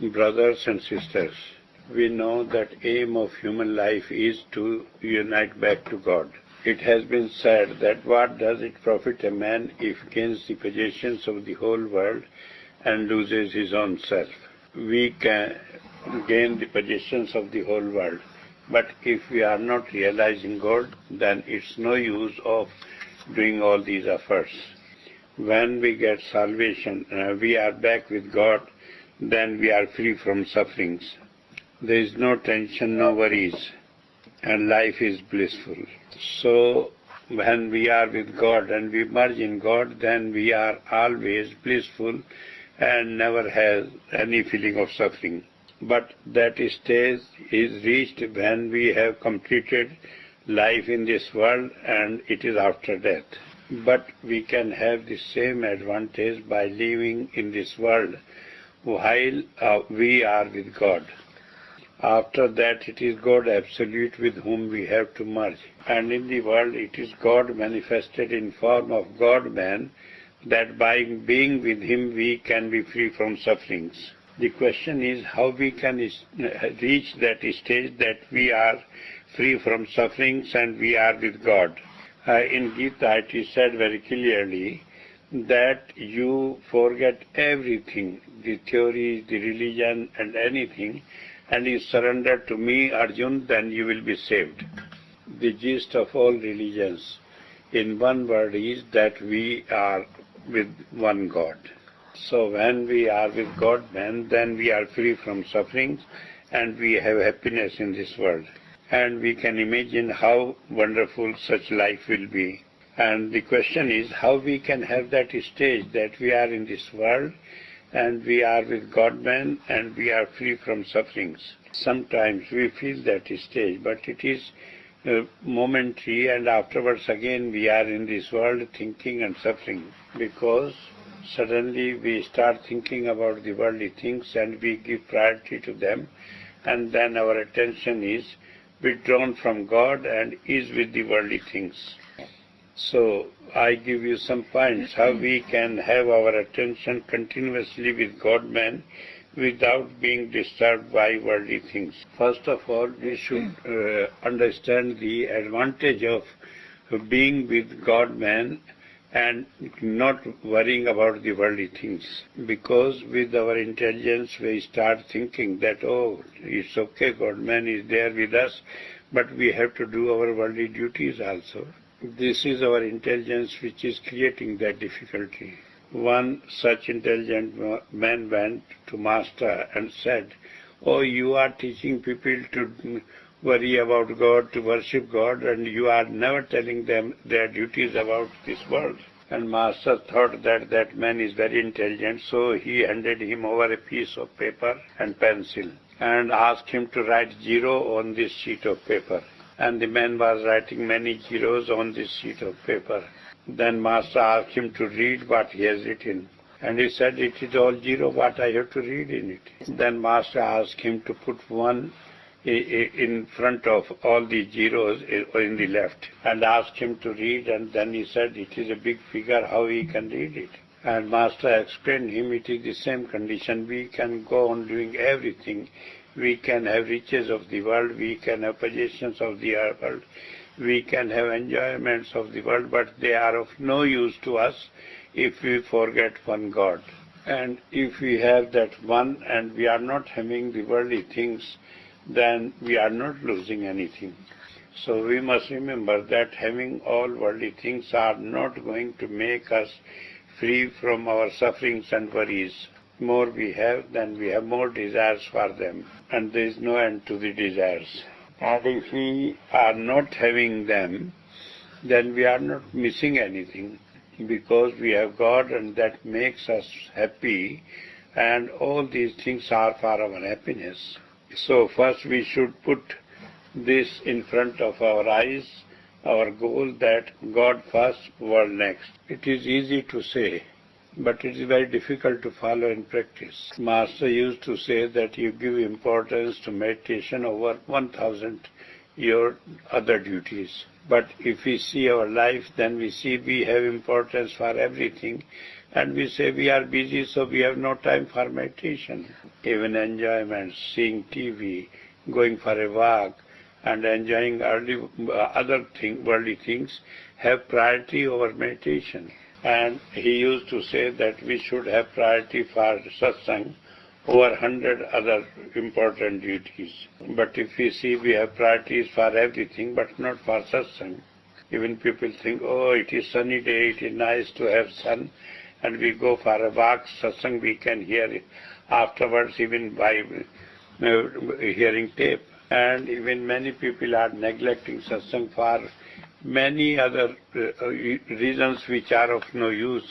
Brothers and sisters, we know that aim of human life is to unite back to God. It has been said that what does it profit a man if he gains the possessions of the whole world and loses his own self? We can gain the possessions of the whole world, but if we are not realizing God, then it's no use of doing all these efforts. When we get salvation, we are back with God, then we are free from sufferings. There is no tension, no worries, and life is blissful. So, when we are with God and we merge in God, then we are always blissful and never has any feeling of suffering. But that stage is reached when we have completed life in this world and it is after death. But we can have the same advantage by living in this world while we are with God. After that it is God absolute with whom we have to merge. And in the world it is God manifested in form of God-man, that by being with Him we can be free from sufferings. The question is how we can reach that stage that we are free from sufferings and we are with God. In Gita it is said very clearly that you forget everything, the theories, the religion and anything, and you surrender to me, Arjun, then you will be saved. The gist of all religions, in one word, is that we are with one God. So when we are with God, then we are free from sufferings and we have happiness in this world. And we can imagine how wonderful such life will be. And the question is how we can have that stage that we are in this world and we are with God-man and we are free from sufferings. Sometimes we feel that stage, but it is momentary, and afterwards again we are in this world thinking and suffering, because suddenly we start thinking about the worldly things and we give priority to them, and then our attention is withdrawn from God and is with the worldly things. So I give you some points how we can have our attention continuously with God-man without being disturbed by worldly things. First of all, we should understand the advantage of being with God-man and not worrying about the worldly things. Because with our intelligence we start thinking that, oh, it's okay, God-man is there with us, but we have to do our worldly duties also. This is our intelligence which is creating that difficulty. One such intelligent man went to Master and said, oh, you are teaching people to worry about God, to worship God, and you are never telling them their duties about this world. And Master thought that that man is very intelligent, so he handed him over a piece of paper and pencil and asked him to write 0 on this sheet of paper. And the man was writing many zeros on this sheet of paper. Then Master asked him to read what he has written. And he said, it is all 0, what I have to read in it. Then Master asked him to put 1 in front of all the zeros in the left, and asked him to read, and then he said, it is a big figure, how he can read it. And Master explained him, it is the same condition, we can go on doing everything. We can have riches of the world, we can have possessions of the world, we can have enjoyments of the world, but they are of no use to us if we forget one God. And if we have that one and we are not having the worldly things, then we are not losing anything. So we must remember that having all worldly things are not going to make us free from our sufferings and worries. More we have, then we have more desires for them, and there is no end to the desires. And if we are not having them, then we are not missing anything, because we have God and that makes us happy, and all these things are for our happiness. So first we should put this in front of our eyes, our goal that God first, world next. It is easy to say, but it is very difficult to follow in practice. Master used to say that you give importance to meditation over 1,000 your other duties. But if we see our life, then we see we have importance for everything And we say we are busy, so we have no time for meditation. Even enjoyment, seeing TV, going for a walk, and enjoying other worldly things have priority over meditation. And he used to say that we should have priority for satsang over 100 other important duties. But if we see we have priorities for everything but not for satsang, even people think, oh, it is sunny day, it is nice to have sun, and we go for a walk, satsang we can hear it afterwards even by hearing tape. And even many people are neglecting satsang for many other reasons which are of no use.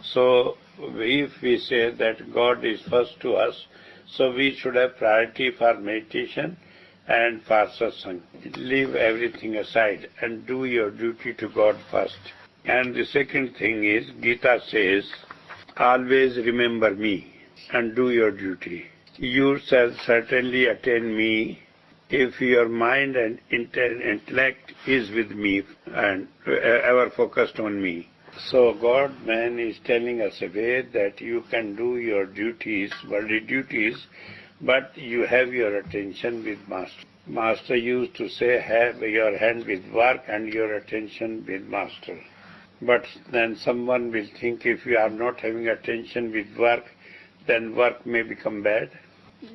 So if we say that God is first to us, so we should have priority for meditation and for satsang. Leave everything aside and do your duty to God first. And the second thing is, Gita says, always remember me and do your duty. You shall certainly attain me if your mind and intellect is with me and ever focused on me. So God-man is telling us a way that you can do your duties, worldly duties, but you have your attention with Master. Master used to say, have your hand with work and your attention with Master. But then someone will think if you are not having attention with work, then work may become bad.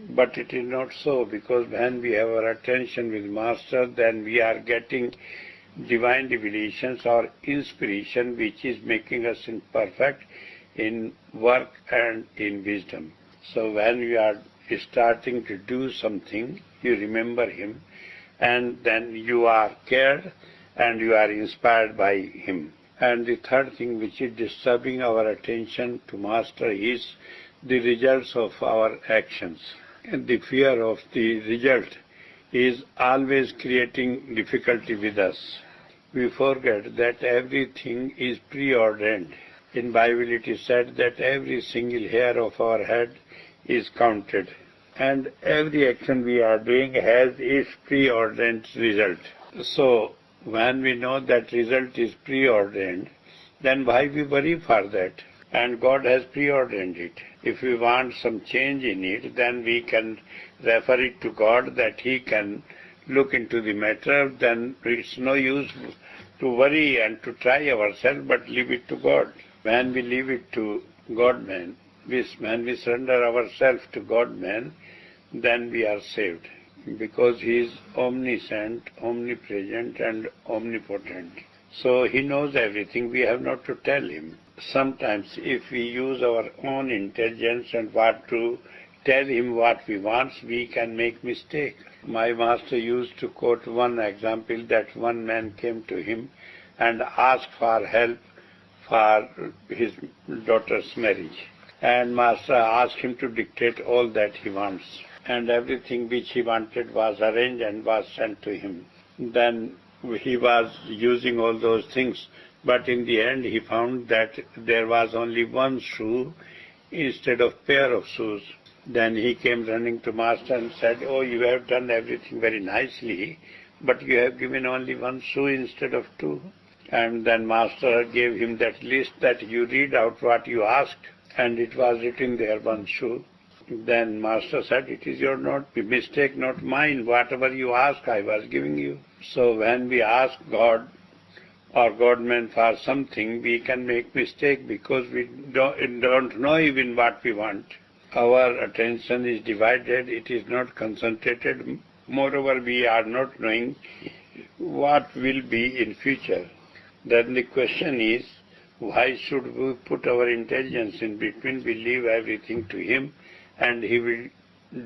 But it is not so, because when we have our attention with Master, then we are getting divine revelations or inspiration which is making us perfect in work and in wisdom. So when we are starting to do something, you remember Him, and then you are cared and you are inspired by Him. And the third thing which is disturbing our attention to Master is the results of our actions. And the fear of the result is always creating difficulty with us. We forget that everything is preordained. In Bible it is said that every single hair of our head is counted, and every action we are doing has its preordained result. So when we know that result is preordained, then why we worry for that? And God has preordained it. If we want some change in it, then we can refer it to God that He can look into the matter. Then it's no use to worry and to try ourselves, but leave it to God. When we leave it to God-man, when we surrender ourselves to God-man, then we are saved, because He is omniscient, omnipresent and omnipotent. So He knows everything, we have not to tell Him. Sometimes if we use our own intelligence and want to tell Him what we want, we can make mistake. My Master used to quote one example that one man came to him and asked for help for his daughter's marriage. And Master asked him to dictate all that he wants. And everything which he wanted was arranged and was sent to him. Then he was using all those things, but in the end he found that there was only one shoe instead of pair of shoes. Then he came running to Master and said, oh, you have done everything very nicely, but you have given only one shoe instead of two. And then Master gave him that list that you read out what you asked, and it was written there, one shoe. Then Master said, it is your mistake, not mine. Whatever you ask, I was giving you. So when we ask God or God-man for something, we can make mistake because we don't know even what we want. Our attention is divided, it is not concentrated. Moreover, we are not knowing what will be in future. Then the question is, why should we put our intelligence in between? We leave everything to Him and He will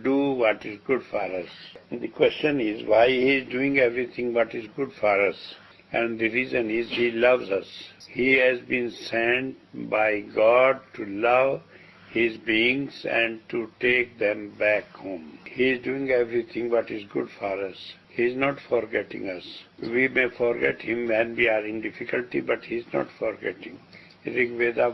do what is good for us. And the question is, why He is doing everything what is good for us? And the reason is He loves us. He has been sent by God to love His beings and to take them back home. He is doing everything what is good for us. He is not forgetting us. We may forget Him when we are in difficulty, but He is not forgetting. Rig Veda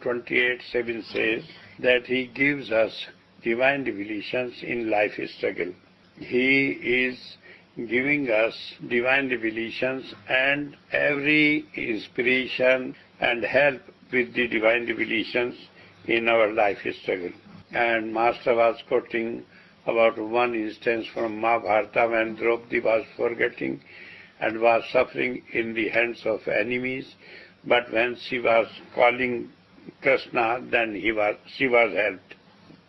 1:28-7 says that He gives us divine revelations in life struggle. He is giving us divine revelations, and every inspiration and help with the divine revelations in our life struggle. And Master was quoting about one instance from Mahabharata when Draupadi was forgetting and was suffering in the hands of enemies, but when she was calling Krishna, then she was helped.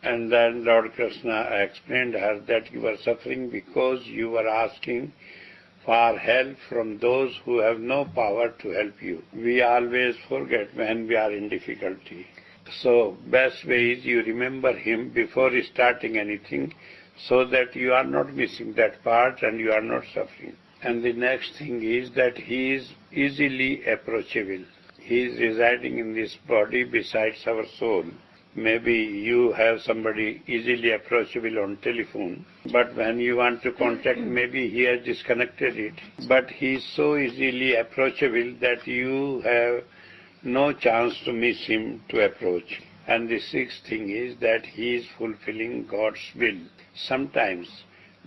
And then Lord Krishna explained her that you were suffering because you were asking for help from those who have no power to help you. We always forget when we are in difficulty. So best way is you remember him before starting anything so that you are not missing that part and you are not suffering. And the next thing is that he is easily approachable. He is residing in this body besides our soul. Maybe you have somebody easily approachable on telephone, but when you want to contact, maybe he has disconnected it. But he is so easily approachable that you have no chance to miss him to approach. And the sixth thing is that he is fulfilling God's will. Sometimes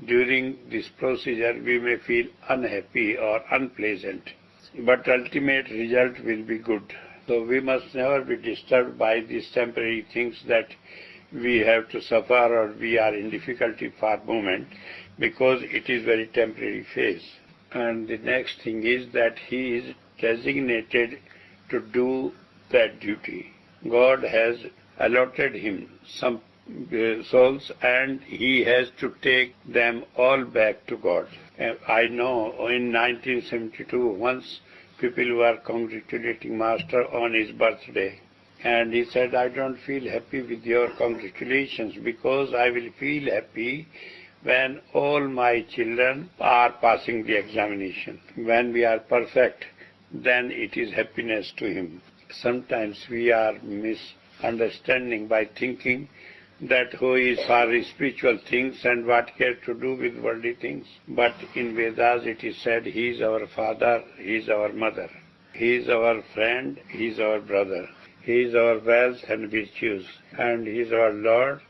during this procedure we may feel unhappy or unpleasant, but ultimate result will be good. So we must never be disturbed by these temporary things that we have to suffer or we are in difficulty for a moment, because it is very temporary phase. And the next thing is that he is designated to do that duty. God has allotted him some souls and he has to take them all back to God. I know in 1972 once people were congratulating Master on his birthday, and he said, I don't feel happy with your congratulations because I will feel happy when all my children are passing the examination. When we are perfect, then it is happiness to him. Sometimes we are misunderstanding by thinking that who is for spiritual things and what cares to do with worldly things. But in Vedas it is said, he is our father, he is our mother, he is our friend, he is our brother, he is our wealth and virtues, and he is our Lord,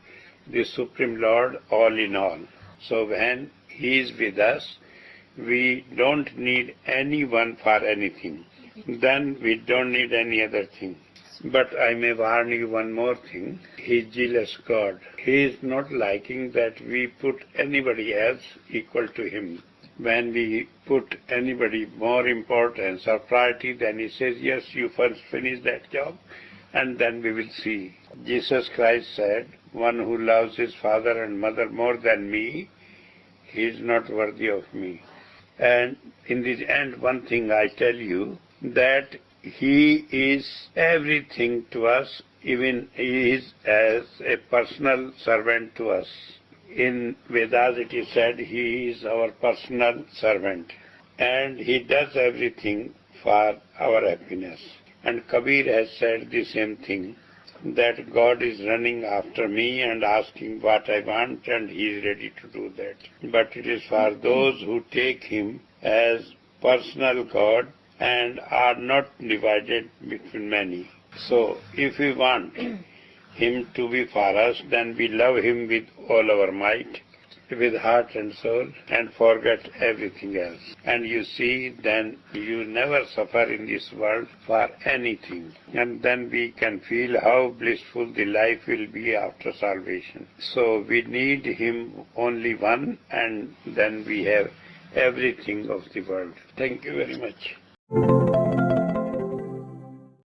the Supreme Lord, all in all. So when he is with us, we don't need anyone for anything. Then we don't need any other thing. But I may warn you one more thing. He is jealous God. He is not liking that we put anybody else equal to him. When we put anybody more importance or priority, then he says, yes, you first finish that job and then we will see. Jesus Christ said, one who loves his father and mother more than me, he is not worthy of me. And in the end, one thing I tell you, that he is everything to us, even he is as a personal servant to us. In Vedas it is said he is our personal servant and he does everything for our happiness. And Kabir has said the same thing, that God is running after me and asking what I want and he is ready to do that. But it is for those who take him as personal God and are not divided between many. So if we want him to be for us, then we love him with all our might, with heart and soul, and forget everything else. And you see, then you never suffer in this world for anything. And then we can feel how blissful the life will be after salvation. So we need him only one, and then we have everything of the world. Thank you very much.